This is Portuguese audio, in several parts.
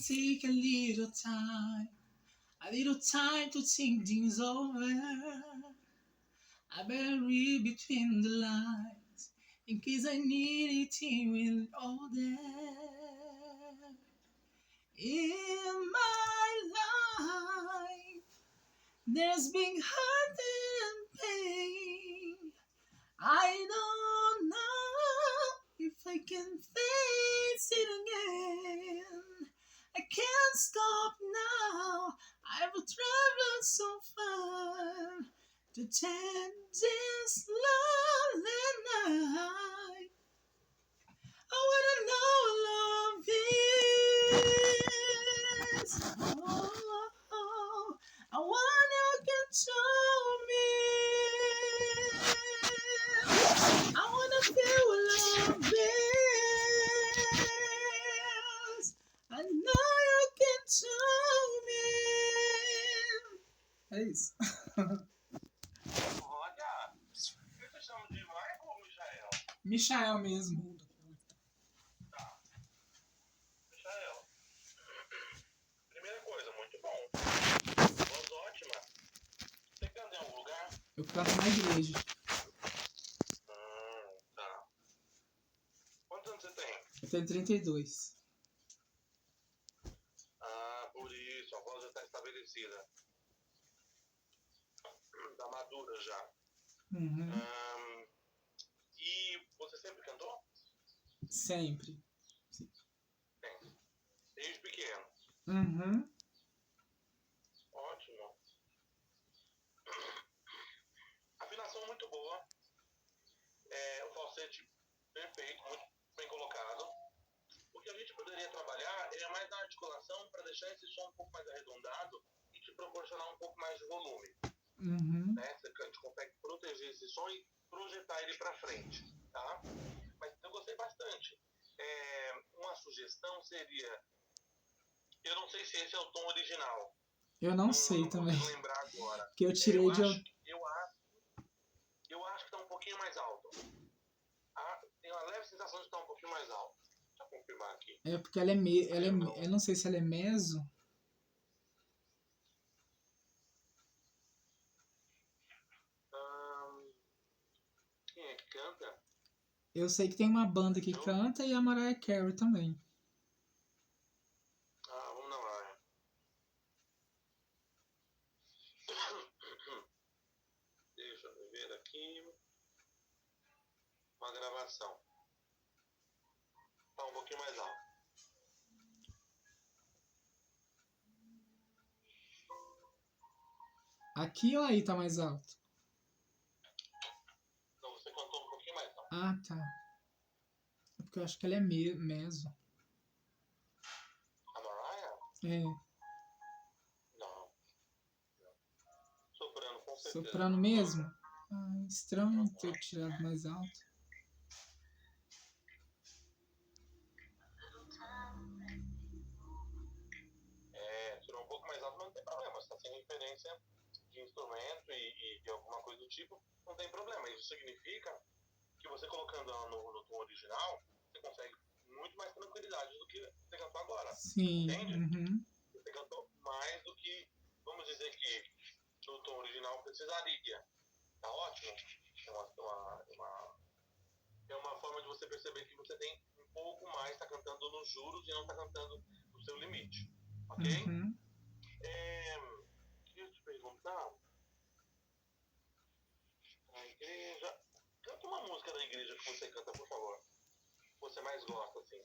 take a little time to think things over. I better read between the lines, in case I need it in order. In my life, there's been hurt and pain. I don't know if I can face it again. I can't stop now. I've traveled so far to take this lonely night. I wanna know what love is. Oh, I want you can show me. I wanna feel what love is. I know you can show me. É isso. Olha, eu te chamo de Michael ou Michael? Michael mesmo. Tá. Michael. Primeira coisa, muito bom. Voz ótima. Você canta em algum lugar? Eu canto na igreja. Tá. Quantos anos você tem? Eu tenho 32. Ah, por isso, a voz já está estabelecida. Tá madura já. Uhum. E você sempre cantou? Sempre. Tem. Desde pequeno. Uhum. Ótimo. Afinação muito boa. O falsete perfeito, muito bem colocado. O que a gente poderia trabalhar é mais na articulação para deixar esse som um pouco mais arredondado e te proporcionar um pouco mais de volume. Uhum. Né? A gente consegue proteger esse som e projetar ele para frente, tá? Mas eu gostei bastante. Uma sugestão seria, eu não sei se esse é o tom original. Eu não sei não também. consigo lembrar agora. Que eu tirei de... Eu acho que está um pouquinho mais alto. Tem uma leve sensação de estar um pouquinho mais alto. Deixa eu confirmar aqui. É porque ela é eu não sei se ela é meso. Quem é que canta? Eu sei que tem uma banda que canta e a Mariah Carey também. Vamos na Mariah. Deixa eu ver aqui. Uma gravação. Tá um pouquinho mais alto. Aqui ou aí tá mais alto? Não, você cantou um pouquinho mais alto. Ah, tá. É porque eu acho que ela é meso. A Mariah? É. Não. Soprano, com certeza. Soprano mesmo? Estranho ter tirado mais alto. Tirou um pouco mais alto, mas não tem problema. Você está sem referência de instrumento e de alguma coisa do tipo, não tem problema. Isso significa que você colocando no tom original, você consegue muito mais tranquilidade do que você cantou agora. Sim. Entende? Uhum. Você cantou mais do que, vamos dizer que no tom original precisaria. Tá ótimo? É uma forma de você perceber que você tem um pouco mais, está cantando nos juros e não está cantando no seu limite. Ok? Uhum. Queria te perguntar. A igreja. Canta uma música da igreja que você canta, por favor. Que você mais gosta, assim.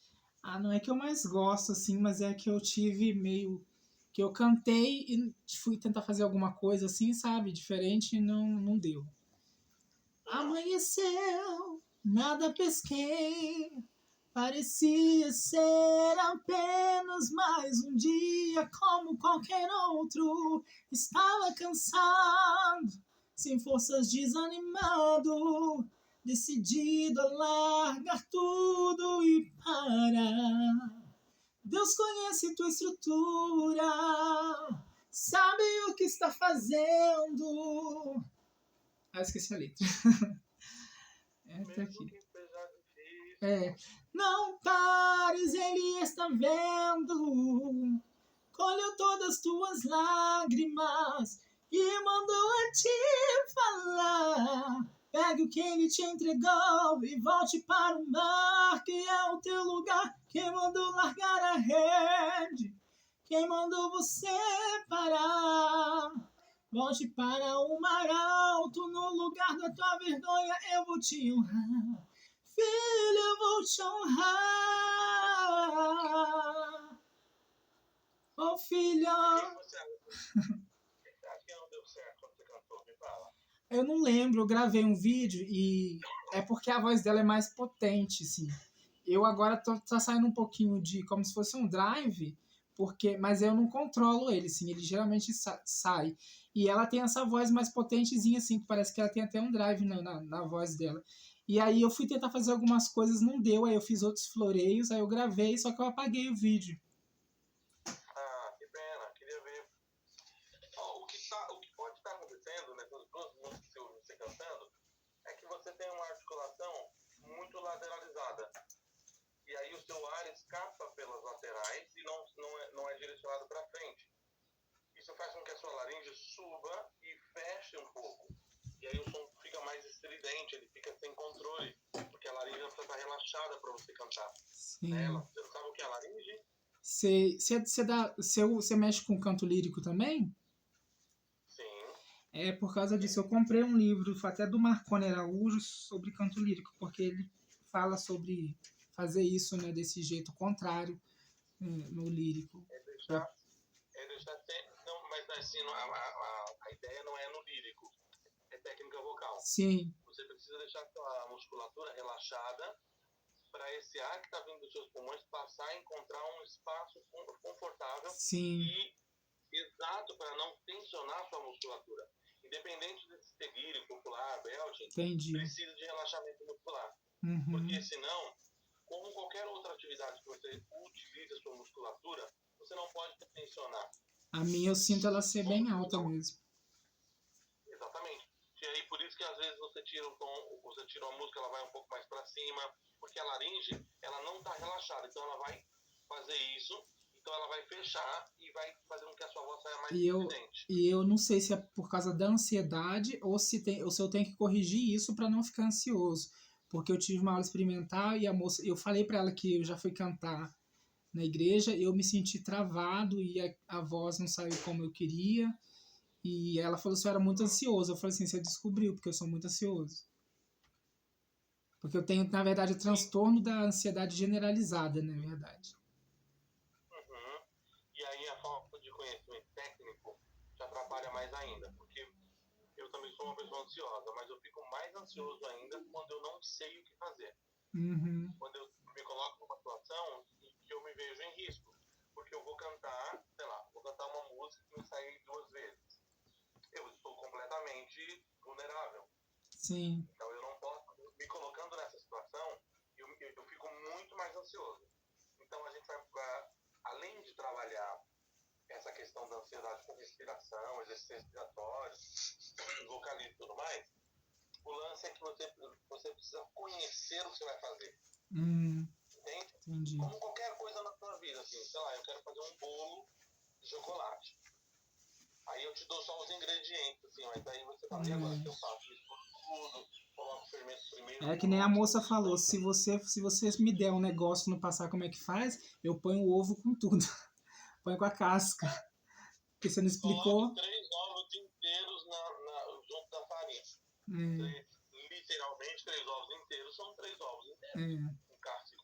Não é que eu mais gosto, assim, mas é que eu tive meio... Que eu cantei e fui tentar fazer alguma coisa assim, sabe? Diferente e não deu. Amanheceu, nada pesquei. Parecia ser apenas mais um dia como qualquer outro. Estava cansado, sem forças, desanimado, decidido a largar tudo e parar. Deus conhece tua estrutura, sabe o que está fazendo. Esqueci a letra. Essa aqui. Não pares, ele está vendo. todas tuas lágrimas e mandou a te falar. Pegue o que ele te entregou e volte para o mar, que é o teu lugar. Quem mandou largar a rede? Quem mandou você parar? Volte para o mar alto, no lugar da tua vergonha eu vou te honrar. Filho, eu vou te honrar. Oh, filho. O que você acha que não deu certo quando você cantou? Me fala. Eu não lembro, eu gravei um vídeo e é porque a voz dela é mais potente, assim. Eu agora tá saindo um pouquinho de como se fosse um drive, mas eu não controlo ele, assim, ele geralmente sai. E ela tem essa voz mais potentezinha, assim, que parece que ela tem até um drive na voz dela. E aí eu fui tentar fazer algumas coisas, não deu, aí eu fiz outros floreios, aí eu gravei, só que eu apaguei o vídeo. Ah, que pena, queria ver. O que pode estar acontecendo nessas duas músicas que você cantando é que você tem uma articulação muito lateralizada. E aí o seu ar escapa pelas laterais e não é direcionado para frente. Isso faz com que a sua laringe suba e feche um pouco. E aí o som fica mais estridente, ele fica sem controle, porque a laringe não está relaxada para você cantar. Sim. Né? Você não sabe o que é a laringe? Você mexe com canto lírico também? Sim. É por causa disso. Eu comprei um livro até do Marconi Araújo sobre canto lírico, porque ele fala sobre fazer isso, né, desse jeito contrário, no lírico. Não, mas assim, a ideia não é no lírico, é técnica vocal. Sim. Você precisa deixar a musculatura relaxada para esse ar que está vindo dos seus pulmões passar a encontrar um espaço confortável. Sim. E exato para não tensionar sua musculatura. Independente de ser lírico, popular, belting, entendi, precisa de relaxamento muscular. Uhum. Porque senão, como qualquer outra atividade que você utilize a sua musculatura, você não pode tensionar. A minha eu sinto ela ser bem alta mesmo. Exatamente. E aí por isso que às vezes você tira o tom, você tira uma música, ela vai um pouco mais para cima, porque a laringe, ela não está relaxada, então ela vai fazer isso, então ela vai fechar e vai fazer com que a sua voz saia mais evidente. E eu não sei se é por causa da ansiedade ou se eu tenho que corrigir isso para não ficar ansioso. Porque eu tive uma aula experimental e a moça, eu falei para ela que eu já fui cantar na igreja, eu me senti travado e a voz não saiu como eu queria. E ela falou que eu era muito ansioso. Eu falei assim, você descobriu, porque eu sou muito ansioso. Porque eu tenho, na verdade, o transtorno da ansiedade generalizada, na verdade. Uhum. E aí a falta de conhecimento técnico te atrapalha mais ainda, porque eu também sou uma pessoa ansiosa, mas eu fico mais ansioso ainda quando eu não sei o que fazer. Uhum. Quando eu me coloco numa situação em que eu me vejo em risco, porque eu vou cantar, sei lá, vou cantar uma música que eu ensaiei 2 vezes. Eu estou completamente vulnerável. Sim. Então eu não posso, me colocando nessa situação, eu fico muito mais ansioso. Então a gente vai, além de trabalhar essa questão da ansiedade com respiração, exercício respiratório, vocalismo e tudo mais, o lance é que você precisa conhecer o que você vai fazer. Entende? Entendi. Como qualquer coisa na sua vida, assim, sei lá, eu quero fazer um bolo de chocolate. Aí eu te dou só os ingredientes, assim, mas aí você fala, e agora o que eu faço? Misturo tudo, coloco o fermento primeiro. É que nem a moça falou, se você me der um negócio no passar como é que faz, eu ponho o ovo com tudo. Põe com a casca. Porque você não explicou. Coloco 3 ovos inteiros junto da farinha. Literalmente 3 ovos inteiros são 3 ovos inteiros. Com casca.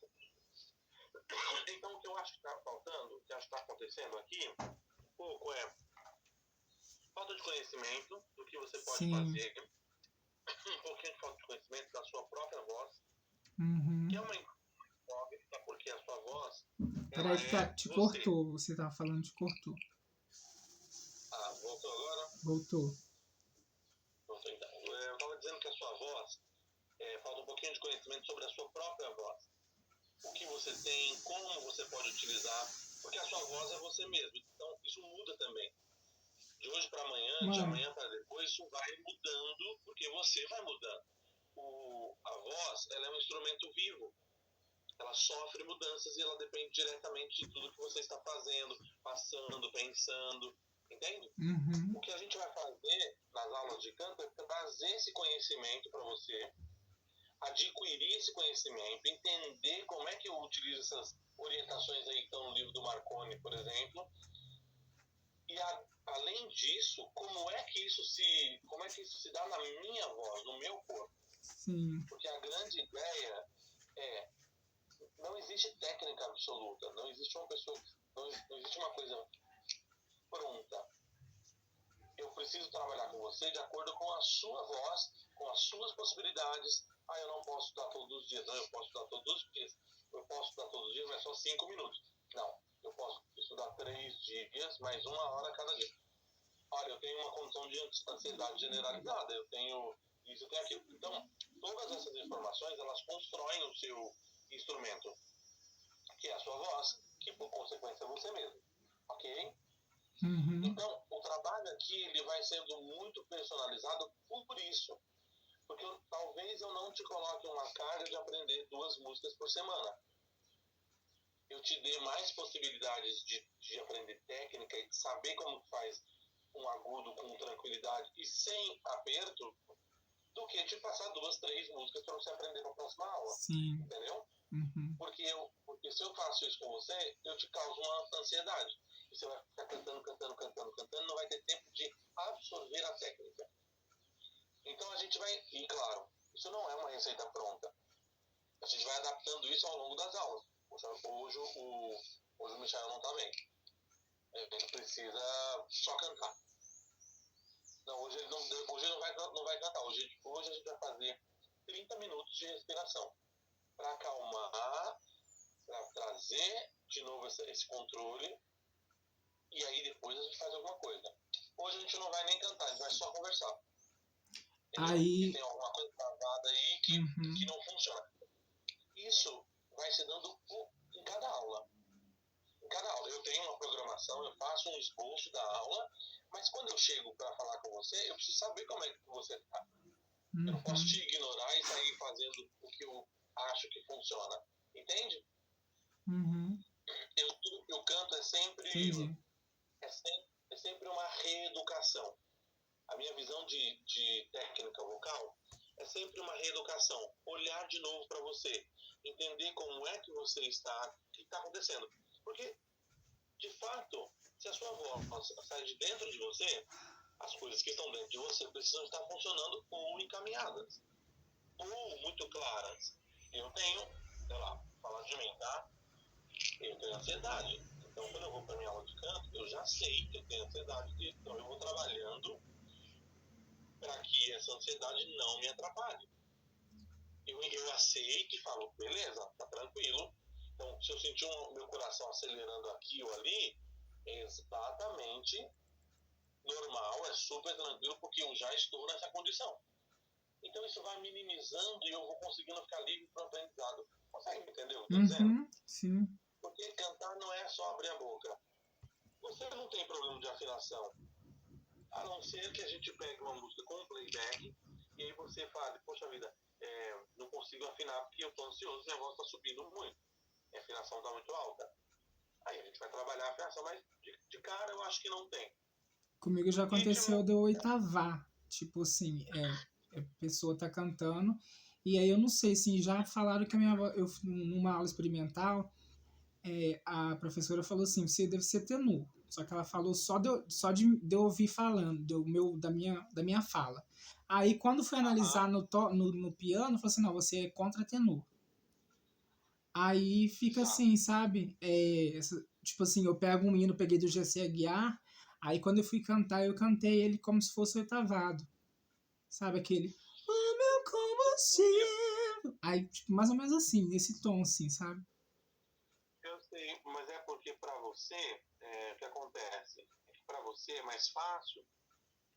Então o que eu acho que está faltando, o que acho que está acontecendo aqui, um pouco falta de conhecimento do que você pode fazer, um pouquinho de falta de conhecimento da sua própria voz, que é uma incógnita, porque a sua voz. Peraí, te cortou, você estava falando, te cortou. Ah, voltou agora? Voltou então. Eu estava dizendo que a sua voz, falta um pouquinho de conhecimento sobre a sua própria voz. O que você tem, como você pode utilizar, porque a sua voz é você mesmo. Então isso muda também. De hoje para amanhã, de amanhã para depois, isso vai mudando, porque você vai mudando. A voz, ela é um instrumento vivo. ela sofre mudanças e ela depende diretamente de tudo que você está fazendo, passando, pensando, entende? Uhum. O que a gente vai fazer nas aulas de canto é trazer esse conhecimento para você, adquirir esse conhecimento, entender como é que eu utilizo essas orientações aí que estão no livro do Marconi, por exemplo, e além disso, como é que isso se dá na minha voz, no meu corpo? Sim. Porque a grande ideia é, não existe técnica absoluta, não existe uma pessoa, não existe uma coisa pronta. Eu preciso trabalhar com você de acordo com a sua voz, com as suas possibilidades. Ah, eu não posso estudar todos os dias. Não, eu posso estudar todos os dias. Eu posso estudar todos os dias, mas só 5 minutos. Não, eu posso estudar 3 dias, mais 1 hora cada dia. Olha, eu tenho uma condição de ansiedade generalizada, eu tenho isso, eu tenho aquilo. Então, todas essas informações, elas constroem o seu instrumento, que é a sua voz, que por consequência é você mesmo. Ok? Uhum. Então, o trabalho aqui ele vai sendo muito personalizado por isso. Porque talvez eu não te coloque uma carga de aprender 2 músicas por semana. Eu te dê mais possibilidades de aprender técnica e de saber como faz um agudo com tranquilidade e sem aperto, do que te passar 2, 3 músicas para você aprender para a próxima aula. Sim. Entendeu? Uhum. Porque se eu faço isso com você, eu te causo uma ansiedade. E você vai ficar cantando, não vai ter tempo de absorver a técnica. Então a gente vai, e claro, isso não é uma receita pronta. A gente vai adaptando isso ao longo das aulas. Hoje o Michael não está bem. Ele precisa só cantar. Não, hoje ele não vai cantar. Hoje a gente vai fazer 30 minutos de respiração para acalmar, para trazer de novo esse controle, e aí depois a gente faz alguma coisa. Hoje a gente não vai nem cantar, a gente vai só conversar. Entendeu? Porque Aí. tem alguma coisa travada aí que não funciona. Isso vai se dando em cada aula. Em cada aula. Eu tenho uma programação, eu faço um esboço da aula, mas quando eu chego para falar com você, eu preciso saber como é que você está. Eu não posso te ignorar e sair fazendo o que eu acho que funciona. Entende? Uhum. Tudo que eu canto Entendi. é sempre uma reeducação. A minha visão de técnica vocal é sempre uma reeducação. Olhar de novo para você. Entender como é que você está, o que está acontecendo. Porque, de fato, se a sua voz sai de dentro de você, as coisas que estão dentro de você precisam estar funcionando ou encaminhadas. Ou muito claras. Eu tenho, sei lá, falar de mim, tá? Eu tenho ansiedade. Então, quando eu vou para minha aula de canto, eu já sei que eu tenho ansiedade. Então, eu vou trabalhando para que essa ansiedade não me atrapalhe. Eu aceito e falo, beleza, tá tranquilo. Então, se eu sentir meu coração acelerando aqui ou ali, é exatamente normal, é super tranquilo, porque eu já estou nessa condição. Então, isso vai minimizando e eu vou conseguindo ficar livre para o aprendizado. Consegue entender o que eu estou dizendo? Sim. Porque cantar não é só abrir a boca. Você não tem problema de afinação. A não ser que a gente pegue uma música com playback e aí você fale, poxa vida, não consigo afinar porque eu estou ansioso e a voz está subindo muito. A afinação está muito alta. Aí a gente vai trabalhar a afinação, mas de cara eu acho que não tem. Comigo já aconteceu Ritmo. de eu oitavar. Tipo assim, a pessoa tá cantando. E aí eu não sei, assim, já falaram que a minha voz, numa aula experimental, a professora falou assim, você deve ser tenor. Só que ela falou só de eu ouvir falando, da minha fala. Aí quando fui analisar no piano, falou assim, não, você é contratenor. Aí fica assim, sabe? Tipo assim, eu pego um hino, peguei do GC Aguiar, aí quando eu fui cantar, eu cantei ele como se fosse oitavado. Sabe aquele o meu combustível. Aí, tipo, mais ou menos assim, nesse tom, assim, sabe? Eu sei, mas é porque para você, o que acontece? É que para você é mais fácil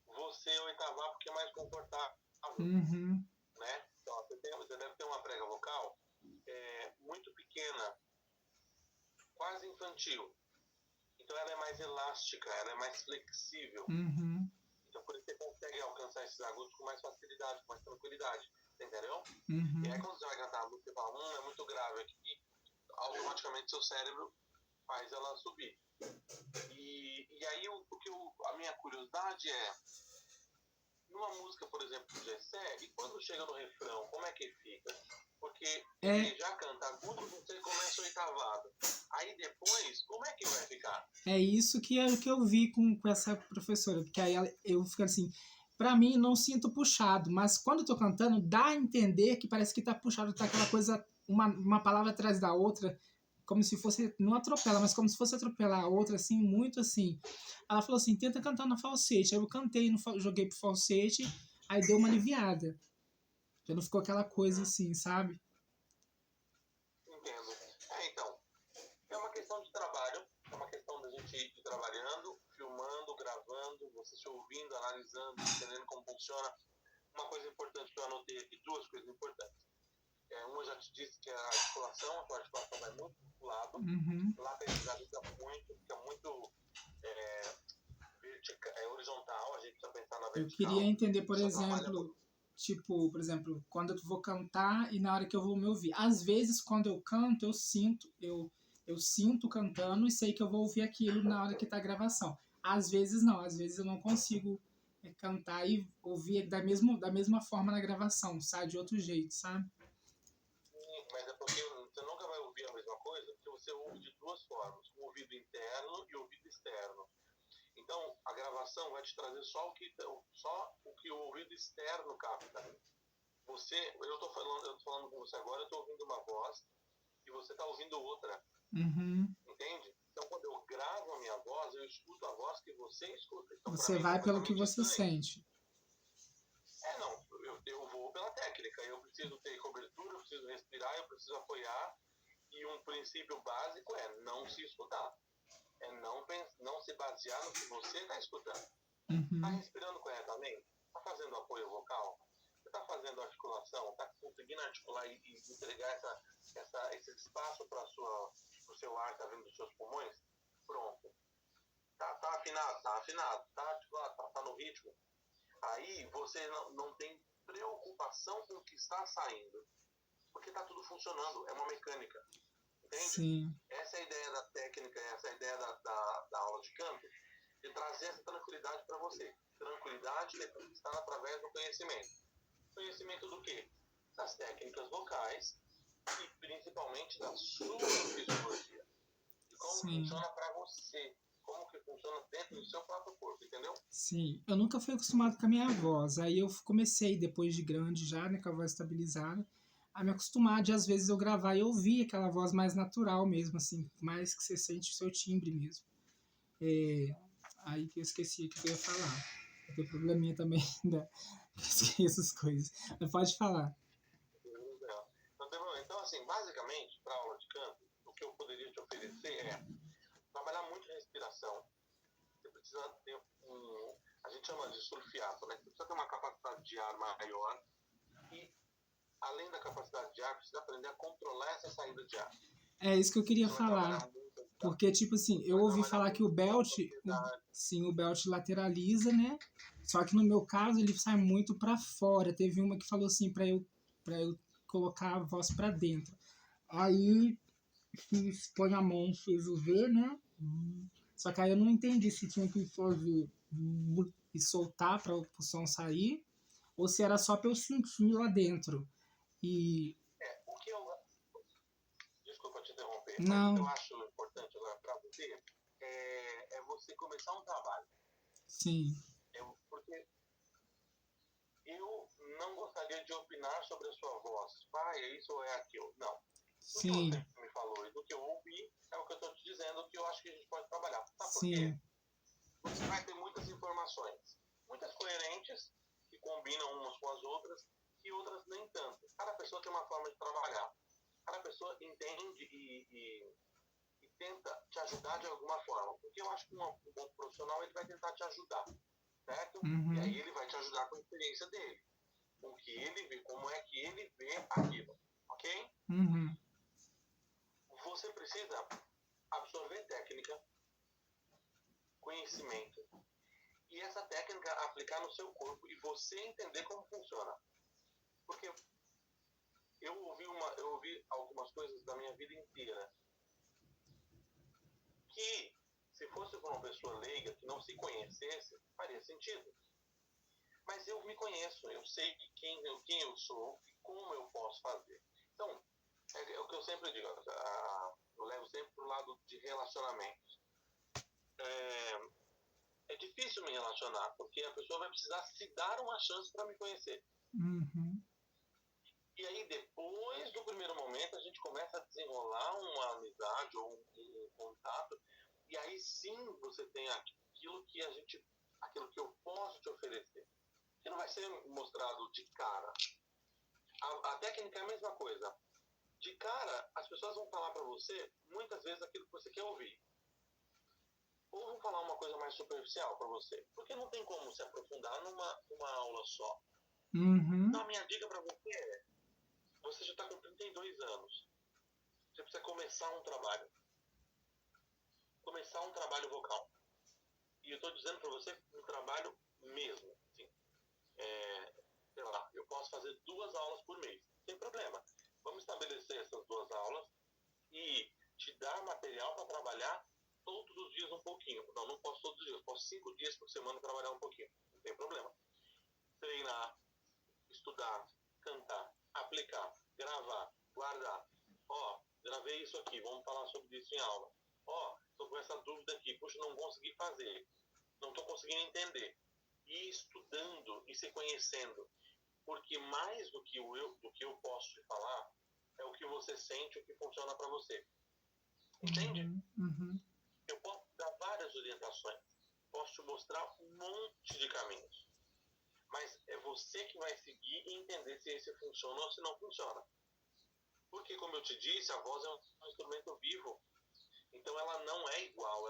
você oitavar porque é mais confortável, Uhum. né? Então, você deve ter uma prega vocal muito pequena, quase infantil. Então ela é mais elástica, ela é mais flexível. Uhum. Então por isso você consegue alcançar esses agudos com mais facilidade, com mais tranquilidade. Entendeu? E aí Uhum. quando você vai cantar a música, você fala, é muito grave aqui. automaticamente seu cérebro faz ela subir. E aí a minha curiosidade é, numa música, por exemplo, do Gessé, e quando chega no refrão, como é que fica? Porque ele já canta agudo, você começa oitavado. Aí depois, como é que vai ficar? É isso que eu vi com essa professora, porque aí eu fico assim, pra mim não sinto puxado, mas quando eu tô cantando, dá a entender que parece que tá puxado, tá aquela coisa, uma palavra atrás da outra, como se fosse, não atropela, mas como se fosse atropelar a outra, assim, muito assim. Ela falou assim, tenta cantar no falsete. Aí eu cantei, joguei pro falsete, aí deu uma aliviada. Já não ficou aquela coisa assim, sabe? Entendo. Então, é uma questão de trabalho, é uma questão da gente ir trabalhando, filmando, gravando, você se ouvindo, analisando, entendendo como funciona. Uma coisa importante que eu anotei aqui, duas coisas importantes. Uma já te disse que é a articulação, a tua articulação vai muito pro lado, lateralizada fica muito horizontal, a gente precisa pensar na Eu vertical. queria entender, por exemplo, tipo, por exemplo, quando eu vou cantar e na hora que eu vou me ouvir. Às vezes, quando eu canto, eu sinto cantando e sei que eu vou ouvir aquilo na hora que tá a gravação. Às vezes não, às vezes eu não consigo cantar e ouvir da mesma forma na gravação, sai de outro jeito, sabe? Mas é porque você nunca vai ouvir a mesma coisa, porque você ouve de duas formas, o ouvido interno e o ouvido externo. Então, a gravação vai te trazer só o que o ouvido externo capta. Eu tô falando com você agora, eu tô ouvindo uma voz e você tá ouvindo outra. Entende? Então, quando eu gravo a minha voz, eu escuto a voz que você escuta. Então, você vai pelo que você sente. Não, eu vou pela técnica. Eu preciso ter cobertura, eu preciso respirar, eu preciso apoiar. E um princípio básico é não se escutar. É não se basear no que você está escutando. Está respirando corretamente? Está fazendo apoio vocal? Você está fazendo articulação? Está conseguindo articular e entregar esse espaço para o seu ar que está vindo dos seus pulmões? Pronto. Tá afinado? Tá afinado. Tá articulado? Tá no ritmo? Aí você não tem preocupação com o que está saindo. Porque está tudo funcionando. É uma mecânica. Entende? Sim. Essa é a ideia da técnica, essa é a ideia da aula de canto, de trazer essa tranquilidade para você. Tranquilidade é conquistada através do conhecimento. Conhecimento do quê? Das técnicas vocais e principalmente da sua fisiologia. De como funciona para você. Como que funciona dentro do seu próprio corpo, entendeu? Sim. Eu nunca fui acostumado com a minha voz. Aí eu comecei, depois de grande já, né, com a voz estabilizada, a me acostumar de às vezes eu gravar e ouvir aquela voz mais natural mesmo, assim, mais que você sente o seu timbre mesmo. Aí que eu esqueci o que eu ia falar. Eu tenho probleminha também, né? Esqueço as coisas. Mas pode falar. Então, assim, basicamente, para aula de canto, o que eu poderia te oferecer é trabalhar muito a respiração. Você precisa ter a gente chama de surfiato, né? Você precisa ter uma capacidade de ar maior e, além da capacidade de ar, precisa aprender a controlar essa saída de ar. É isso que eu queria falar. Porque, tipo assim, eu ouvi falar que o belt lateraliza, né? Só que no meu caso ele sai muito para fora. Teve uma que falou assim para eu colocar a voz para dentro. Aí põe a mão, fez o V, né? Só que aí eu não entendi se tinha que fazer e soltar para o som sair ou se era só para eu sentir lá dentro. E desculpa te interromper, não. Mas o que eu acho importante para você é você começar um trabalho. Sim. Porque eu não gostaria de opinar sobre a sua voz. É isso ou é aquilo? Não. Sim. Do que você me falou e do que eu ouvi, é o que eu estou te dizendo que eu acho que a gente pode trabalhar. Sabe por quê? Você vai ter muitas informações. Muitas coerentes, que combinam umas com as outras, e outras nem tanto. Cada pessoa tem uma forma de trabalhar. Cada pessoa entende e tenta te ajudar de alguma forma. Porque eu acho que um bom profissional ele vai tentar te ajudar, certo? E aí ele vai te ajudar com a experiência dele. Com o que ele vê, como é que ele vê aquilo. Ok? Você precisa absorver técnica, conhecimento, e essa técnica aplicar no seu corpo e você entender como funciona. Porque eu ouvi algumas coisas da minha vida inteira que, se fosse por uma pessoa leiga que não se conhecesse, faria sentido. Mas eu me conheço, eu sei quem eu sou e como eu posso fazer. Então, é o que eu sempre digo, eu levo sempre para o lado de relacionamentos. É difícil me relacionar, porque a pessoa vai precisar se dar uma chance para me conhecer. Uhum. E aí, depois do primeiro momento, a gente começa a desenrolar uma amizade ou um contato, e aí sim você tem aquilo que eu posso te oferecer. Que não vai ser mostrado de cara. A técnica é a mesma coisa. De cara, as pessoas vão falar para você, muitas vezes, aquilo que você quer ouvir. Ou vão falar uma coisa mais superficial para você. Porque não tem como se aprofundar numa aula só. Uhum. Então, a minha dica para você é, você já está com 32 anos. Você precisa começar um trabalho. Começar um trabalho vocal. E eu estou dizendo para você um trabalho mesmo. Assim. Sei lá, eu posso fazer 2 aulas por mês. Sem problema. Vamos estabelecer essas 2 aulas e te dar material para trabalhar todos os dias um pouquinho. Não posso todos os dias. Posso 5 dias por semana trabalhar um pouquinho. Não tem problema. Treinar, estudar, cantar, aplicar, gravar, guardar. Gravei isso aqui, vamos falar sobre isso em aula. Estou com essa dúvida aqui, puxa, não consegui fazer, não estou conseguindo entender. E estudando e se conhecendo, porque mais do que eu posso te falar, é o que você sente, o que funciona para você. Entende? Uhum. Eu posso dar várias orientações, posso te mostrar um monte de caminhos. Mas é você que vai seguir e entender se esse funciona ou se não funciona. Porque, como eu te disse, a voz é um instrumento vivo. Então, ela não é igual.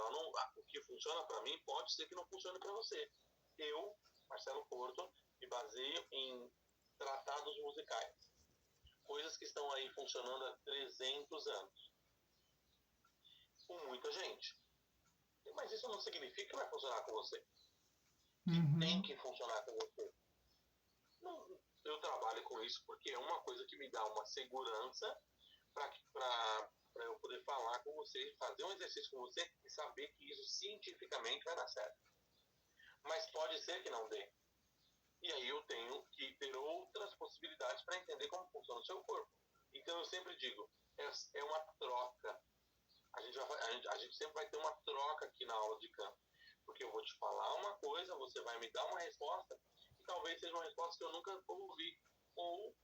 O que funciona para mim pode ser que não funcione para você. Eu, Marcelo Porto, me baseio em tratados musicais. Coisas que estão aí funcionando há 300 anos. Com muita gente. Mas isso não significa que vai funcionar com você. Que tem que funcionar com você. Não, eu trabalho com isso porque é uma coisa que me dá uma segurança para eu poder falar com você, fazer um exercício com você e saber que isso cientificamente vai dar certo. Mas pode ser que não dê. E aí eu tenho que ter outras possibilidades para entender como funciona o seu corpo. Então eu sempre digo, é uma troca. A gente sempre vai ter uma troca aqui na aula de canto. Porque eu vou te falar uma coisa, você vai me dar uma resposta, e talvez seja uma resposta que eu nunca ouvi. Ou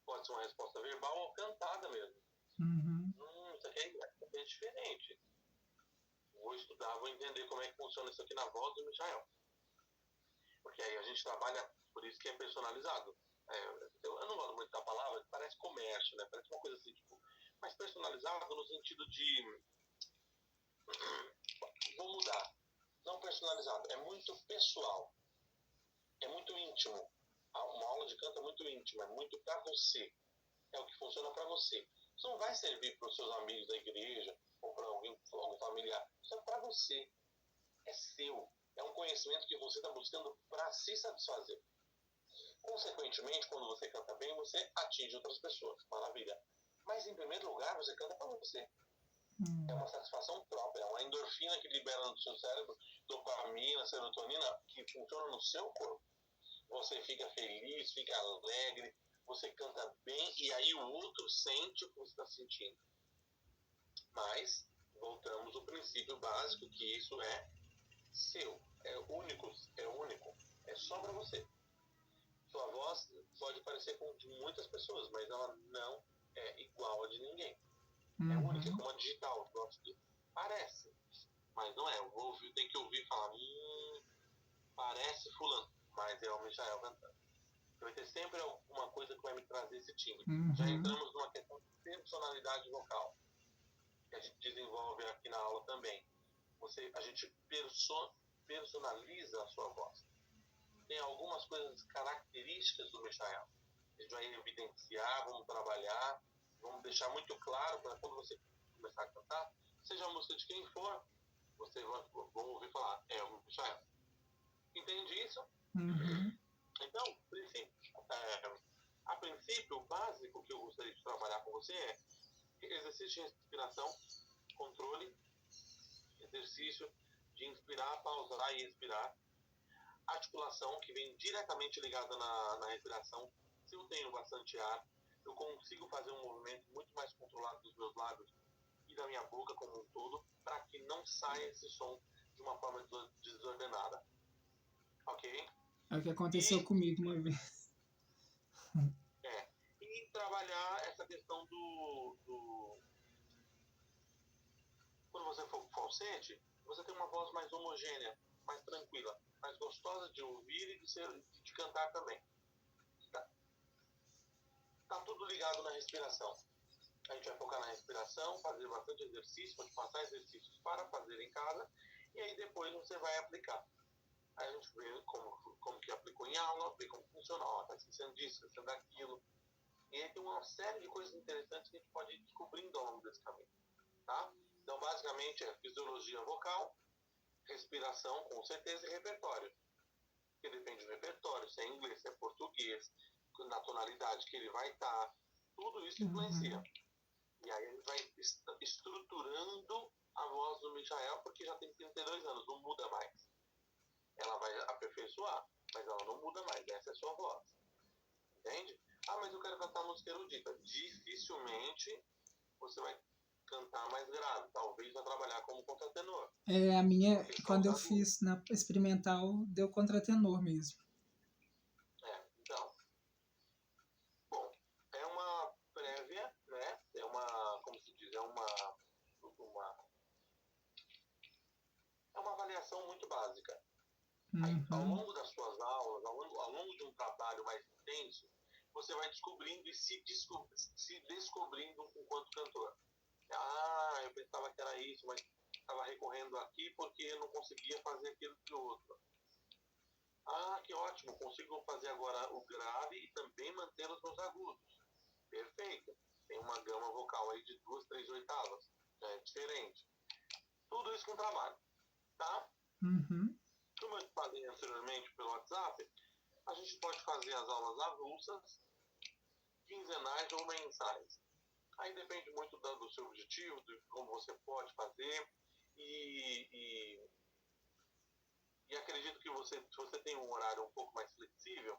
pode ser uma resposta verbal ou cantada mesmo. Isso aqui é diferente. Vou estudar, vou entender como é que funciona isso aqui na voz do Michael. Porque aí a gente trabalha, por isso que é personalizado. Eu não gosto muito da palavra, parece comércio, né? Parece uma coisa assim, tipo, mas personalizado no sentido de vou mudar. Não personalizado, é muito pessoal. É muito íntimo. Uma aula de canto é muito íntima, é muito para você. É o que funciona para você. Isso não vai servir para os seus amigos da igreja ou para algum familiar. Isso é para você. É seu. É um conhecimento que você está buscando para se satisfazer. Consequentemente, quando você canta bem, você atinge outras pessoas. Maravilha. Mas, em primeiro lugar, você canta para você. É uma satisfação própria, é uma endorfina que libera no seu cérebro, dopamina, serotonina, que funciona no seu corpo. Você fica feliz, fica alegre, você canta bem e aí o outro sente o que você está sentindo. Mas voltamos ao princípio básico, que isso é seu, é único, é só para você. Sua voz pode parecer com de muitas pessoas, mas ela não é igual a de ninguém. É única, é como a digital. Parece, mas não é. Tem que ouvir e falar, parece fulano, mas é o Michael cantando. Vai ter sempre alguma coisa que vai me trazer esse timbre. Já entramos numa questão de personalidade vocal, que a gente desenvolve aqui na aula também. A gente personaliza a sua voz. Tem algumas coisas características do Michael. A gente vai evidenciar, vamos trabalhar, vamos deixar muito claro para quando você começar a cantar, seja a música de quem for, você vai ouvir falar, é o Michael. Entende isso? Então, a princípio, o básico que eu gostaria de você é exercício de respiração, controle, exercício de inspirar, pausar e expirar, articulação, que vem diretamente ligada na respiração. Se eu tenho bastante ar, eu consigo fazer um movimento muito mais controlado dos meus lábios e da minha boca como um todo, para que não saia esse som de uma forma desordenada. Ok? É o que aconteceu comigo uma vez. E trabalhar essa questão quando você for falsete, você tem uma voz mais homogênea, mais tranquila, mais gostosa de ouvir e de cantar também. Tá tudo ligado na respiração. A gente vai focar na respiração, fazer bastante exercício, pode passar exercícios para fazer em casa, e aí depois você vai aplicar. Aí a gente vê como que aplicou em aula, vê como funciona, tá esquecendo disso, esquecendo daquilo. E aí tem uma série de coisas interessantes que a gente pode ir descobrindo ao longo desse caminho, tá? Então, basicamente, é fisiologia vocal, respiração, com certeza, e repertório. Porque depende do repertório, se é inglês, se é português, na tonalidade que ele vai estar, tudo isso influencia. E aí ele vai estruturando a voz do Michael, porque já tem 32 anos, não muda mais. Ela vai aperfeiçoar, mas ela não muda mais, essa é a sua voz. Entende? Ah, mas eu quero cantar música erudita. Dificilmente você vai cantar mais grave, talvez vai trabalhar como contratenor. A minha, quando eu fiz na experimental, deu contratenor mesmo. Então, bom, é uma prévia, né? É uma, como se diz, é uma avaliação muito básica. Aí, ao longo das suas aulas, ao longo de um trabalho mais intenso, você vai descobrindo e se descobrindo enquanto cantor. Ah, eu pensava que era isso, mas estava recorrendo aqui porque eu não conseguia fazer aquilo que o outro. Ah, que ótimo, consigo fazer agora o grave e também manter os meus agudos. Perfeito. Tem uma gama vocal aí de 2, 3 oitavas. Já é diferente. Tudo isso com trabalho, tá? Como eu falei anteriormente pelo WhatsApp, a gente pode fazer as aulas avulsas, quinzenais ou mensais. Aí depende muito do seu objetivo, de como você pode fazer. E acredito que se você tem um horário um pouco mais flexível,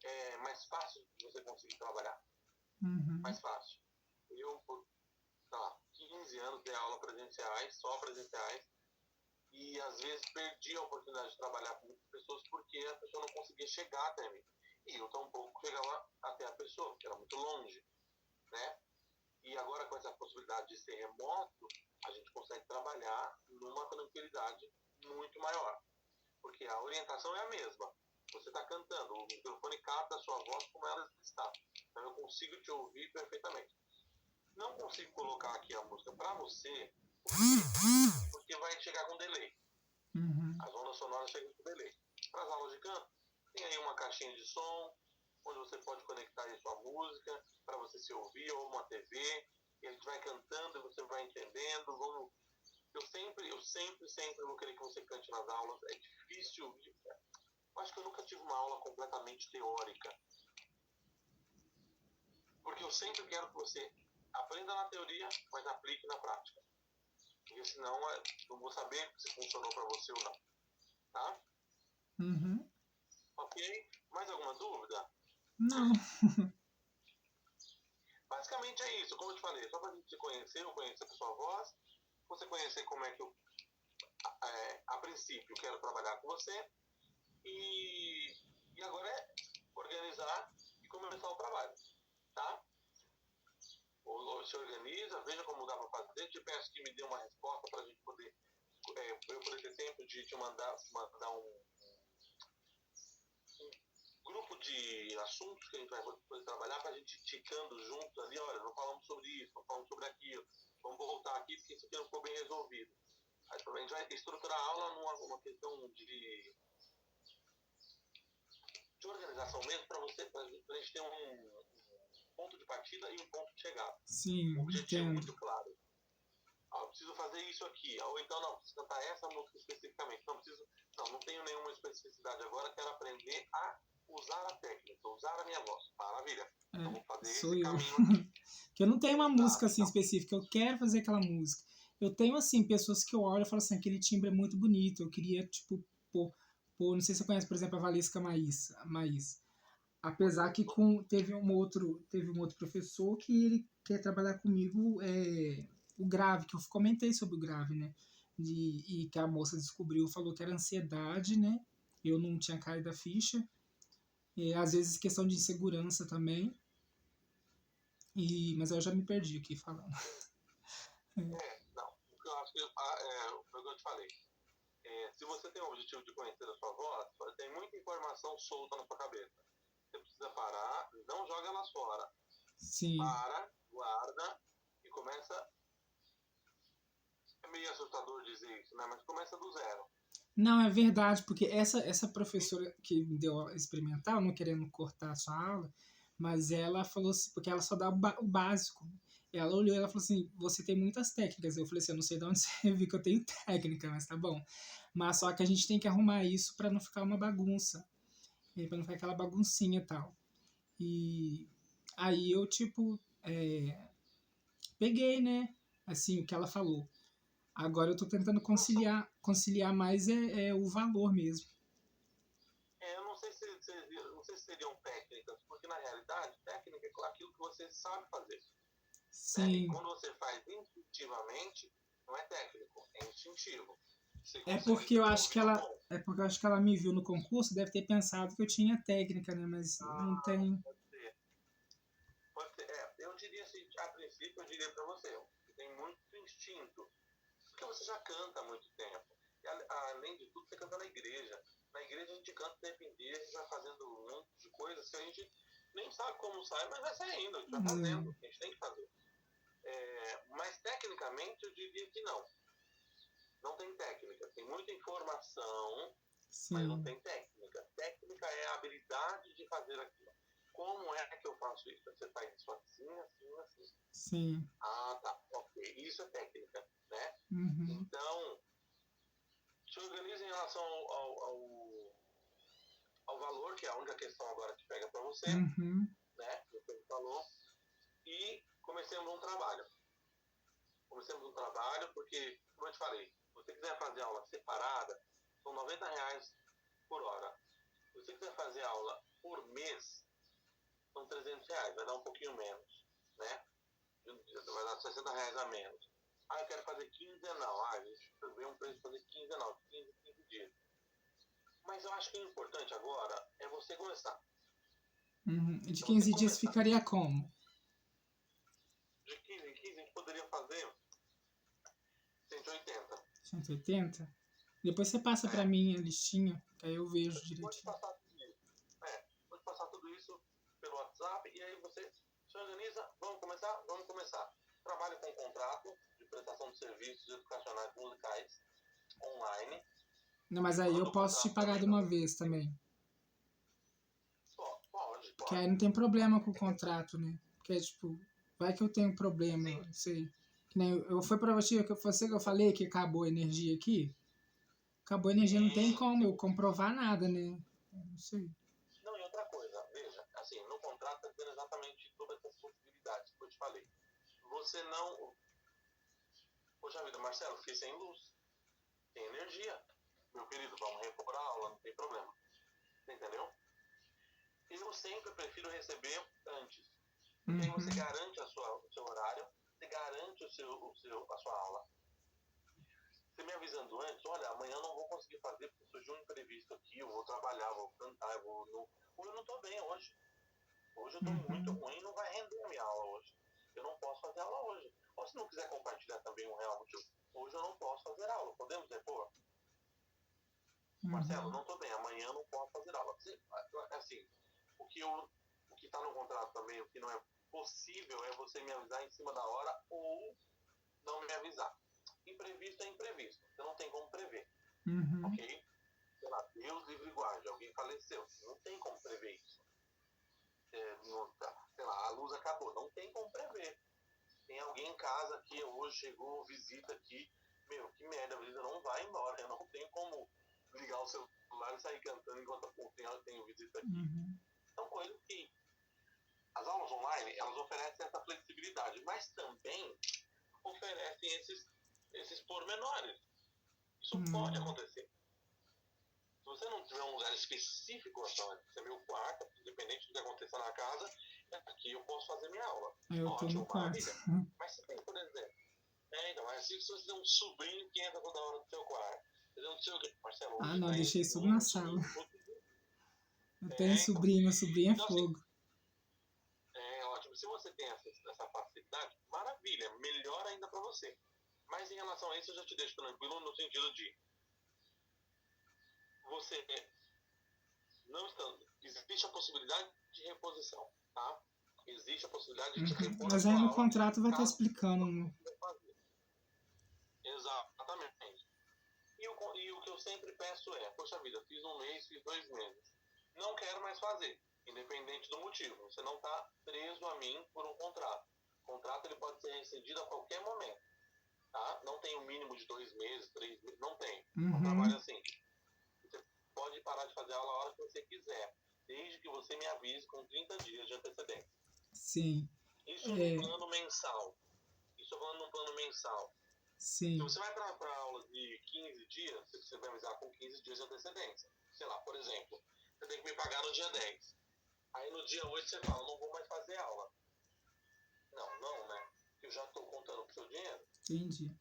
é mais fácil de você conseguir trabalhar. Mais fácil. Eu, por 15 anos, dei aula presenciais, só presenciais, e às vezes perdi a oportunidade de trabalhar com muitas pessoas porque a pessoa não conseguia chegar até mim. E eu tampouco chegava até a pessoa, porque era muito longe, né? E agora, com essa possibilidade de ser remoto, a gente consegue trabalhar numa tranquilidade muito maior. Porque a orientação é a mesma. Você está cantando, o microfone capta a sua voz como ela está. Então eu consigo te ouvir perfeitamente. Não consigo colocar aqui a música para você, porque vai chegar com delay. As ondas sonoras chegam com delay. Para as aulas de canto, tem aí uma caixinha de som, onde você pode conectar aí sua música, para você se ouvir, ou uma TV, e a gente vai cantando e você vai entendendo. Eu sempre vou querer que você cante nas aulas. É difícil. Eu acho que eu nunca tive uma aula completamente teórica. Porque eu sempre quero que você aprenda na teoria, mas aplique na prática. Porque senão eu não vou saber se funcionou para você ou não. Tá? Ok? Mais alguma dúvida? Não. Basicamente é isso, como eu te falei, só pra gente se conhecer, eu conhecer a sua voz, você conhecer como é que eu, a princípio, quero trabalhar com você, e agora é organizar e começar o trabalho, tá? Ou se organiza, veja como dá para fazer, te peço que me dê uma resposta para a gente poder, eu poder ter tempo de te mandar um grupo de assuntos que a gente vai poder trabalhar para a gente ir ticando juntos ali, olha, não falamos sobre isso, não falamos sobre aquilo, vamos voltar aqui porque isso aqui não ficou bem resolvido. Aí também a gente vai estruturar a aula numa questão de organização mesmo, para a gente ter um ponto de partida e um ponto de chegada. Sim, um objetivo entendo. muito claro. Eu preciso fazer isso aqui, ou então não, preciso cantar essa música especificamente. Não tenho nenhuma especificidade agora, quero aprender a usar a técnica, usar a minha voz. Maravilha. Então vou fazer Sou esse eu. caminho aqui. Que eu não tenho uma música assim Não. específica, eu quero fazer aquela música. Eu tenho, assim, pessoas que eu olho e falo assim, aquele timbre é muito bonito, eu queria, tipo, pôr, não sei se você conhece, por exemplo, a Valesca Maís. Apesar que teve um outro professor que ele quer trabalhar comigo o grave, que eu comentei sobre o grave, né? E que a moça descobriu, falou que era ansiedade, né? Eu não tinha caído da ficha. E, às vezes questão de insegurança também. Mas eu já me perdi aqui falando. Não. O que eu acho que foi o que eu te falei. Se você tem o objetivo de conhecer a sua voz, tem muita informação solta na sua cabeça. Você precisa parar, não joga elas fora. Sim. Para, guarda e começa. É meio assustador dizer isso, né? Mas começa do zero. Não, é verdade, porque essa professora que me deu a experimental, não querendo cortar a sua aula, mas ela falou assim, porque ela só dá o básico. Ela olhou e ela falou assim, você tem muitas técnicas. Eu falei assim, eu não sei de onde você viu que eu tenho técnica, mas tá bom. Mas só que a gente tem que arrumar isso para não ficar uma bagunça. Para não ficar aquela baguncinha e tal. E aí eu, tipo, peguei, né? Assim, o que ela falou. Agora eu tô tentando conciliar mais o valor mesmo. Eu não sei se seriam técnicas, porque na realidade, técnica é aquilo que você sabe fazer. Né? E Sim. quando você faz instintivamente, não é técnico, é instintivo. É porque eu acho que ela me viu no concurso, deve ter pensado que eu tinha técnica, né? Mas não tem. Pode ser. Pode ser. Eu diria assim, a princípio, eu diria para você, que tem muito instinto. Porque você já canta há muito tempo. E, além de tudo, você canta na igreja. Na igreja a gente canta o tempo inteiro, a gente vai fazendo um monte de coisas que a gente nem sabe como sai, mas vai saindo, a gente vai fazendo, a gente tem que fazer. Mas tecnicamente eu diria que não. Não tem técnica. Tem muita informação, mas não Sim. tem técnica. Técnica é a habilidade de fazer aquilo. Como é que eu faço isso? Você faz isso assim, assim, assim. Sim. Ah, tá. Ok. Isso é técnica, né? Uhum. Então, se organiza em relação ao valor, que é a única questão agora que pega para você, Uhum. né? Você falou. E comecemos um trabalho. Porque, como eu te falei, se você quiser fazer aula separada, são R$ 90 por hora. Se você quiser fazer aula por mês, são R$ 300, vai dar um pouquinho menos, né? Vai dar R$ 60 a menos. Eu quero fazer quinzenal. A gente vê um preço de fazer quinzenal, 15 dias. Mas eu acho que o importante agora é você começar. Uhum. E de É você 15 dias começar. ficaria como? De 15 em 15 a gente poderia fazer 180. 180? Depois você passa pra mim a listinha, que aí eu vejo direitinho. Pode passar tudo isso pelo WhatsApp e aí você se organiza. Vamos começar? Vamos começar. Trabalhe com um contrato de prestação de serviços educacionais musicais online. Não, mas aí eu posso te pagar de uma vez também. Pode. Porque aí não tem problema com o contrato, né? Porque, tipo, vai que eu tenho problema, Sim. não sei. Que nem foi pra você que eu falei que acabou a energia aqui? Acabou a energia, não tem como eu comprovar nada, né? Não sei. Não, e outra coisa, veja, assim, no contrato está dizendo exatamente todas essas possibilidades que eu te falei. Você não. Poxa vida, Marcelo, fiquei sem luz, sem energia. Meu querido, vamos repor a aula, não tem problema. Entendeu? Eu sempre prefiro receber antes. Porque aí você garante o seu horário, você garante a sua aula. Você me avisando antes, olha, amanhã eu não vou conseguir fazer porque surgiu um imprevisto aqui, eu vou trabalhar, vou cantar, ou eu não tô bem hoje. Hoje eu tô muito ruim, não vai render a minha aula hoje. Eu não posso fazer aula hoje. Ou se não quiser compartilhar também um real motivo, hoje eu não posso fazer aula, podemos repor? Marcelo, não tô bem, amanhã eu não posso fazer aula. Assim, o que tá no contrato também, o que não é possível é você me avisar em cima da hora ou não me avisar. Imprevisto é imprevisto, você não tem como prever, ok? Sei lá, Deus livre e guarde, alguém faleceu, não tem como prever isso. Sei lá, a luz acabou, não tem como prever. Tem alguém em casa que hoje chegou, visita aqui, que merda, a visita não vai embora, eu não tenho como ligar o celular e sair cantando enquanto eu tenho visita aqui. São coisas que As aulas online, elas oferecem essa flexibilidade, mas também oferecem esses pormenores. Isso pode acontecer. Se você não tiver um lugar específico, Antônio, esse é meu quarto, independente do que aconteça na casa, aqui eu posso fazer minha aula. Eu tô no quarto. Mas se tem, por exemplo, então, mas se você tem um sobrinho que entra toda hora no seu quarto, não sei o quê, Marcelo, não, deixei tudo na sala. Eu tenho sobrinho, meu sobrinho é então, fogo. É ótimo. Se você tem essa facilidade, maravilha, melhor ainda para você. Mas em relação a isso, eu já te deixo tranquilo no sentido de você não estando. Existe a possibilidade de reposição, tá? Existe a possibilidade de repor Mas aí no contrato vai estar explicando. Exatamente. E o que eu sempre peço é, poxa vida, fiz um mês, fiz 2 meses. Não quero mais fazer, independente do motivo. Você não está preso a mim por um contrato. O contrato ele pode ser rescindido a qualquer momento. Tá? Não tem um mínimo de 2 meses, 3 meses, não tem. Não trabalha assim. Você pode parar de fazer aula a hora que você quiser, desde que você me avise com 30 dias de antecedência. Sim. Isso no plano mensal. Isso falando no plano mensal. Sim. Se você vai para aula de 15 dias, você vai avisar com 15 dias de antecedência. Sei lá, por exemplo, você tem que me pagar no dia 10. Aí no dia 8 você fala, não vou mais fazer aula. Não, né? Eu já estou contando com o seu dinheiro. Entendi.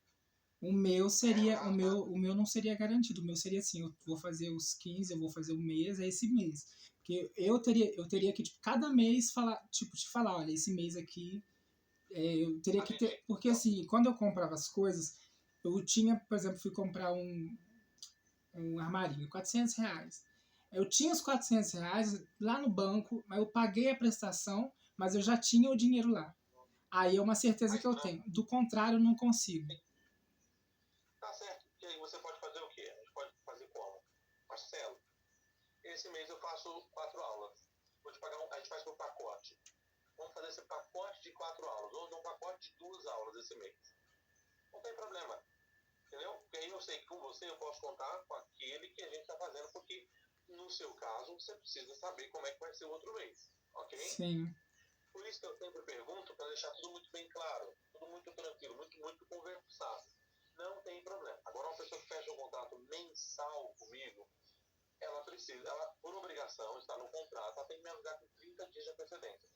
O meu seria, o meu não seria garantido. O meu seria assim, eu vou fazer os 15, eu vou fazer o mês, é esse mês. Porque eu teria que, tipo, cada mês te falar, olha, esse mês aqui, eu teria que ter. Porque assim, quando eu comprava as coisas, eu tinha, por exemplo, fui comprar um armarinho, R$400. Eu tinha os R$400 lá no banco, mas eu paguei a prestação, mas eu já tinha o dinheiro lá. Aí é uma certeza que eu tenho. Do contrário, eu não consigo. Tá certo. E aí você pode fazer o quê? A gente pode fazer como? Marcelo, esse mês eu faço 4 aulas. Vou te pagar a gente faz por pacote. Vamos fazer esse pacote de 4 aulas. Ou um pacote de 2 aulas esse mês. Não tem problema. Entendeu? Porque aí eu sei que com você eu posso contar com aquele que a gente está fazendo, porque no seu caso você precisa saber como é que vai ser o outro mês. Ok? Sim. Por isso que eu sempre pergunto, para deixar tudo muito bem claro, tudo muito tranquilo, muito conversado. Não tem problema. Agora, uma pessoa que fecha um contrato mensal comigo, ela por obrigação, está no contrato, ela tem que me avisar com 30 dias de antecedência.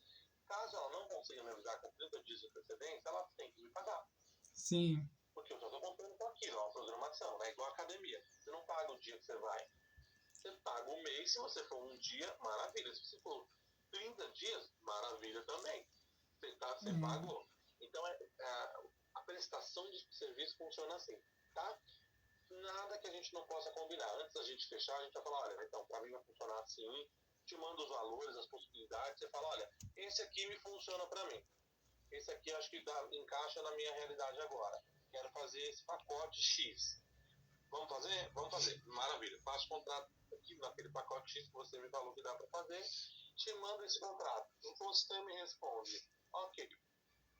Caso ela não consiga me avisar com 30 dias de antecedência, ela tem que me pagar. Sim. Porque eu só estou contando com aquilo, é uma programação, né? Igual a academia. Você não paga o dia que você vai. Você paga um mês, se você for um dia, maravilha. Se você for 30 dias, maravilha também. Você pagou. Então, a prestação de serviço funciona assim, tá? Nada que a gente não possa combinar. Antes da gente fechar, a gente vai falar, olha, então, para mim vai funcionar assim, te manda os valores, as possibilidades, você fala, olha, esse aqui me funciona para mim. Esse aqui acho que encaixa na minha realidade agora. Quero fazer esse pacote X. Vamos fazer? Vamos fazer. Maravilha. Faço o contrato aqui naquele pacote X que você me falou que dá para fazer. Te mando esse contrato. Então você me responde. Ok.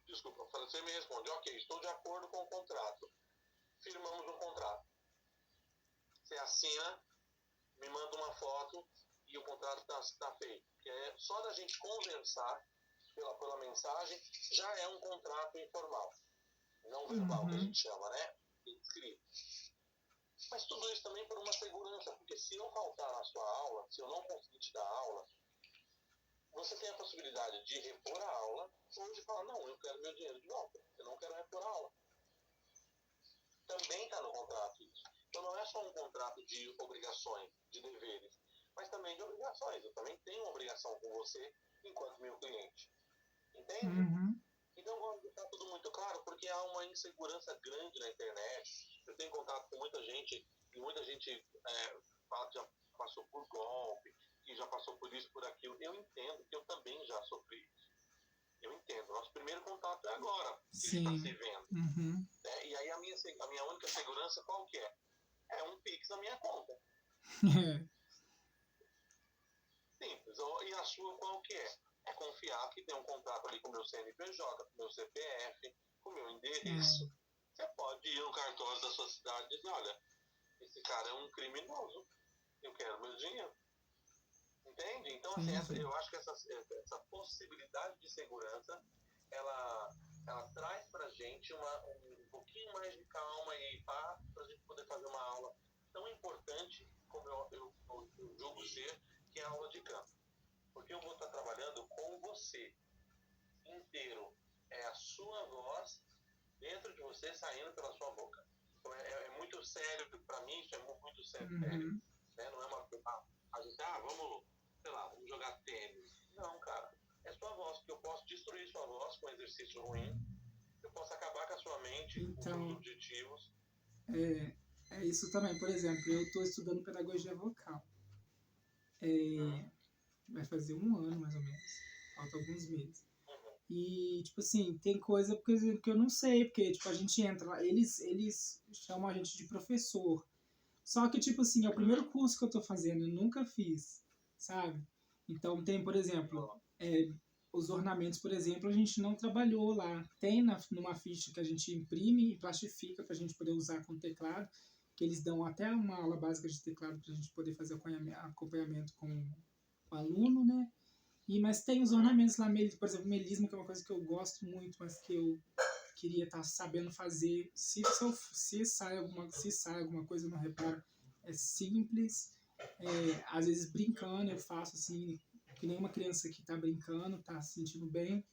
Desculpa, você me responde. Ok, estou de acordo com o contrato. Firmamos um contrato. Você assina, me manda uma foto e o contrato está feito. Que é só da gente conversar pela mensagem, já é um contrato informal. Não verbal, que a gente chama, né? Escrito. Mas tudo isso também por uma segurança, porque se eu faltar na sua aula, se eu não conseguir te dar aula, você tem a possibilidade de repor a aula ou de falar, não, eu quero meu dinheiro de volta, eu não quero repor a aula. Também está no contrato isso. Então não é só um contrato de obrigações, de deveres, mas também de obrigações. Eu também tenho uma obrigação com você enquanto meu cliente. Entende? Então, vamos deixar tudo muito claro, porque há uma insegurança grande na internet. Eu tenho contato com muita gente, e muita gente fala que já passou por golpe, que já passou por isso, por aquilo. Eu entendo que eu também já sofri isso. Eu entendo. Nosso primeiro contato é agora, que está se vendo. E aí a minha única segurança qual que é? É um Pix na minha conta. Simples. E a sua qual que é? É confiar que tem um contrato ali com o meu CNPJ, com o meu CPF, com o meu endereço. Você pode ir no cartório da sua cidade e dizer, olha, esse cara é um criminoso, eu quero meu dinheiro. Entende? Então, assim, Entendi. eu acho que essa possibilidade de segurança, ela traz pra gente um pouquinho mais de calma e paz pra gente poder fazer uma aula tão importante como eu julgo ser, que é a aula de campo. Porque eu vou estar trabalhando com você inteiro. É a sua voz dentro de você, saindo pela sua boca. Então, é muito sério, para mim isso é muito sério. Uhum. Né? Não é uma a gente, vamos, sei lá, vamos jogar tênis. Não, cara. É sua voz, porque eu posso destruir sua voz com exercício ruim, eu posso acabar com a sua mente, com seus Então, objetivos. é isso também. Por exemplo, eu estou estudando pedagogia vocal. Vai fazer 1 ano, mais ou menos. Falta alguns meses. Uhum. E, tipo assim, tem coisa por exemplo, que eu não sei, porque, tipo, a gente entra lá, eles chamam a gente de professor. Só que, tipo assim, é o primeiro curso que eu tô fazendo, eu nunca fiz, sabe? Então, tem, por exemplo, os ornamentos, por exemplo, a gente não trabalhou lá. Tem numa ficha que a gente imprime e plastifica pra gente poder usar com teclado, que eles dão até uma aula básica de teclado pra gente poder fazer acompanhamento com o aluno, né? Mas tem os ornamentos lá, por exemplo, melisma, que é uma coisa que eu gosto muito, mas que eu queria estar sabendo fazer. Se sai alguma coisa, eu não reparo. É simples. Às vezes brincando, eu faço assim, que nem uma criança que está brincando, está se sentindo bem.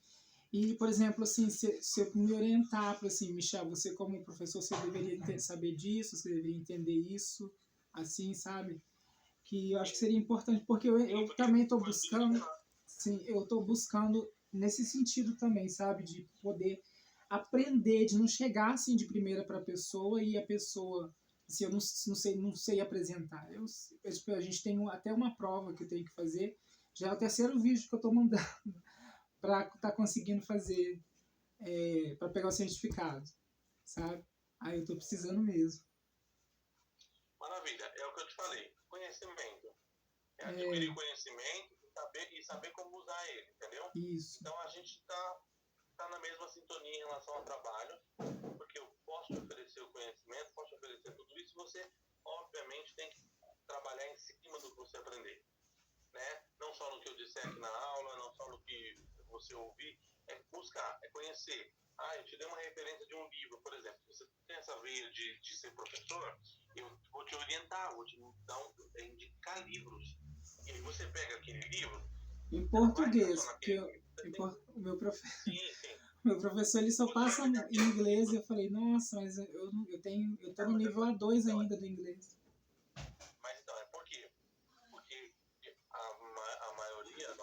E, por exemplo, assim, se eu me orientar para assim, Michel, você como professor, você deveria saber disso, você deveria entender isso, assim, sabe? Que eu acho que seria importante, porque eu também estou buscando, sim, eu estou buscando nesse sentido também, sabe? De poder aprender, de não chegar assim de primeira para a pessoa e a pessoa, assim, eu não sei apresentar. Tipo, a gente tem até uma prova que eu tenho que fazer, já é o terceiro vídeo que eu estou mandando para estar conseguindo fazer, para pegar o certificado, sabe? Aí eu estou precisando mesmo. Maravilha, é o que eu te falei. Conhecimento. É É, adquirir conhecimento e saber como usar ele, entendeu? isso. Então a gente está na mesma sintonia em relação ao trabalho, porque eu posso te oferecer o conhecimento, posso te oferecer tudo isso, você obviamente tem que trabalhar em cima do que você aprender, né? Não só no que eu disser aqui na aula, não só no que você ouvir, é buscar, é conhecer. Eu te dei uma referência de um livro, por exemplo. Você tem essa veia de ser professor, eu vou te orientar, vou te indicar livros. E aí você pega aquele livro, Em você não vai ficar só português, porque naquele livro. Você tem que... o meu Sim, sim. meu professor ele só Você vai passa pegar em aquele inglês e livro. eu falei, nossa, mas eu tô no Mas nível A2 então, ainda do inglês. é por quê? Porque a maioria, 90%,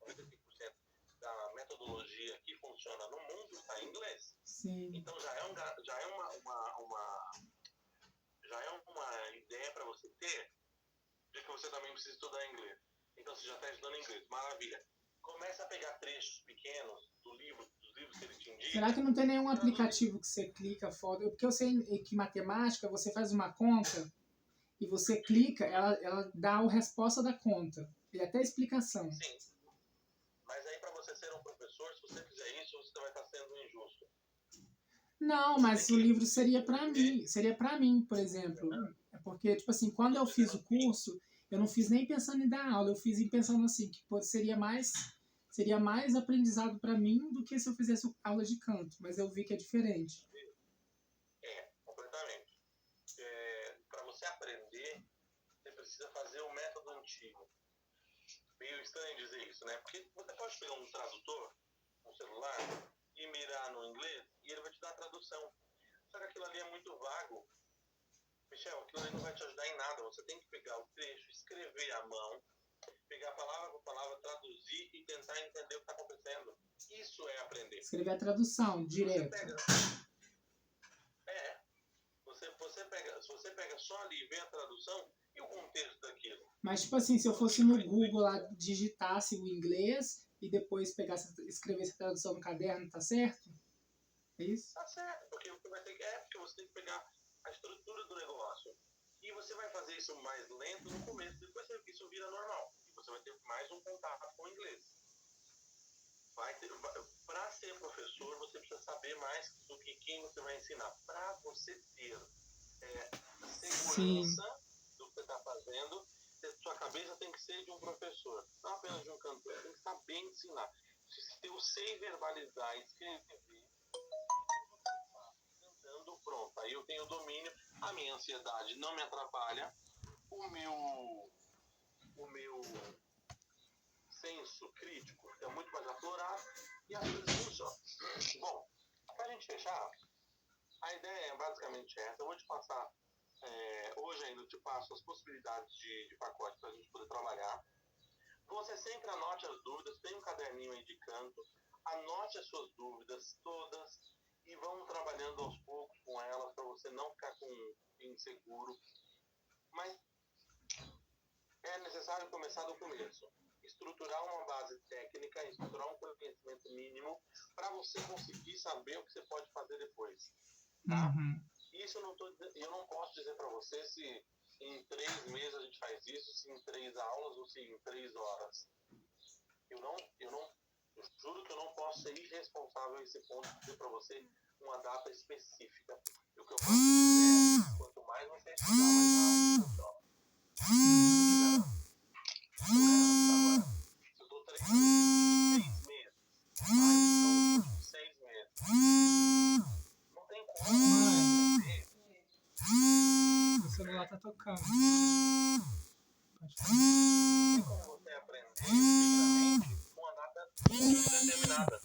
95% da metodologia que funciona no mundo está em inglês. Sim. Então já é uma ideia para você ter de que você também precisa estudar inglês. Então você já está estudando inglês, maravilha. Começa a pegar trechos pequenos dos livros que ele te Será indica que não tem nenhum e traduz isso. aplicativo que você clica foto? Porque eu sei que matemática, você faz uma conta e você clica, ela dá a resposta da conta. E até a explicação. Sim, mas aí para você ser um professor, se você fizer isso, você vai estar sendo injusto. Não, Você tem mas o que livro seria para mim, por exemplo. Porque, tipo assim, quando eu fiz o curso, eu não fiz nem pensando em dar aula, eu fiz pensando assim, que seria mais aprendizado para mim do que se eu fizesse aula de canto, mas eu vi que é diferente. completamente. Para você aprender, você precisa fazer o método antigo. Meio estranho dizer isso, né? Porque você pode pegar um tradutor, um celular, e mirar no inglês, e ele vai te dar a tradução. Só que aquilo ali é muito vago. Michel, aquilo ali não vai te ajudar em nada. Você tem que pegar o trecho, escrever à mão, pegar palavra por palavra, traduzir e tentar entender o que está acontecendo. Isso é aprender. Escrever a tradução Se você direto. pega, se você pega só ali e vê a tradução e o contexto daquilo. Mas, tipo assim, se eu fosse no Google lá, digitasse o inglês e depois escrevesse a tradução no caderno, tá certo? É isso? Tá certo, porque você tem que pegar a estrutura do negócio. E você vai fazer isso mais lento no começo, depois isso vira normal. E você vai ter mais um contato com o inglês. Para ser professor, você precisa saber mais do que quem você vai ensinar. Para você ter segurança do que você está fazendo, você Sua cabeça tem que ser de um professor, não apenas de um cantor. Tem que saber ensinar. Se eu sei verbalizar, escrever, cantando, pronto. Aí eu tenho domínio. A minha ansiedade não me atrapalha. O meu senso crítico fica muito mais aflorado e as coisas funcionam. Bom, pra gente fechar, a ideia é basicamente essa. Eu vou te passar, hoje ainda eu te passo as possibilidades de pacote para a gente poder trabalhar. Você sempre anote as dúvidas, tem um caderninho aí de canto, anote as suas dúvidas todas e vamos trabalhando aos poucos com elas para você não ficar inseguro. Mas é necessário começar do começo. Estruturar uma base técnica, estruturar um conhecimento mínimo para você conseguir saber o que você pode fazer depois. Tá? Uhum. Isso eu não posso dizer para você se em 3 meses a gente faz isso, se em 3 aulas ou se em 3 horas. Eu juro que eu não posso ser irresponsável a esse ponto de dizer para você uma data específica. E o que eu posso dizer é, quanto mais você estudar, mais rápido funciona. Agora, se eu estou treinando 6 meses, então 6 meses. Não tem como aprender. O celular tá tocando. Pode falar. Não tem como você aprender dignamente com uma data determinada.